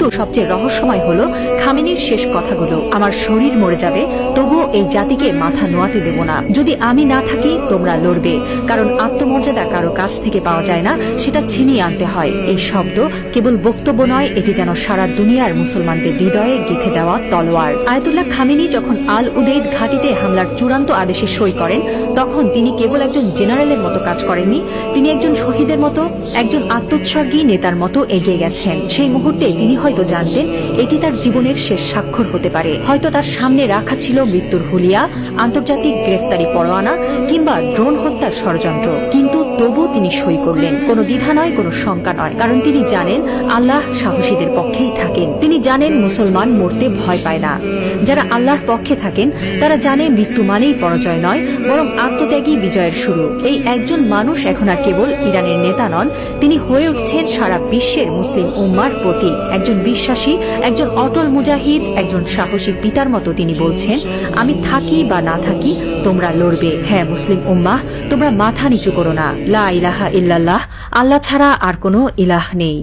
কিন্তু সবচেয়ে রহস্যময় হলো খামেনির শেষ কথাগুলো, আমার শরীর মরে যাবে তবুও এই জাতিকে মাথা নোয়াতে দেব না। যদি আমি না থাকি তোমরা লড়বে, কারণ আত্মমর্যাদা কারো কাছ থেকে পাওয়া যায় না, সেটা ছিনিয়ে আনতে হয়। এই শব্দ কেবল বক্তব্য নয়, এটি যেন সারা দুনিয়ার মুসলমানদের হৃদয়ে গেঁথে দেওয়া তলোয়ার। আয়াতুল্লাহ খামেনি যখন আল উদেইদ ঘাঁটিতে হামলার চূড়ান্ত আদেশে সই করেন, তখন তিনি কেবল একজন জেনারেলের মতো কাজ করেননি, তিনি একজন শহীদের মতো, একজন আত্মোৎসর্গী নেতার মতো এগিয়ে গেছেন। সেই মুহূর্তে তিনি হয়তো জানতেন এটি তার জীবনের শেষ স্বাক্ষর হতে পারে। হয়তো তার সামনে রাখা ছিল মৃত্যুর হুলিয়া, আন্তর্জাতিক গ্রেফতারি পরোয়ানা কিংবা ড্রোন হত্যার ষড়যন্ত্র, কিন্তু তবু তিনি সই করলেন। কোনো দ্বিধা নয়, কোনো শঙ্কা নয়, কারণ তিনি জানেন আল্লাহ সাহসীদের পক্ষেই থাকেন। তিনি জানেন মুসলমান মরতে ভয় পায় না। যারা আল্লাহর পক্ষে থাকেন তারা জানে মৃত্যু মানেই পরাজয় নয়, বরং আত্মত্যাগী বিজয়ের শুরু। এই একজন মানুষ এখন আর কেবল ইরানের নেতা নন, তিনি হয়ে উঠছেন সারা বিশ্বের মুসলিম উম্মার প্রতীক। একজন বিশ্বাসী, একজন অটল মুজাহিদ, একজন সাহসী পিতার মতো তিনি বলছেন, আমি থাকি বা না থাকি তোমরা লড়বে। হ্যাঁ মুসলিম উম্মাহ, তোমরা মাথা নিচু করো না। লা ইলাহা ইল্লাল্লাহ, আল্লাহ ছাড়া আর কোনো ইলাহ নেই।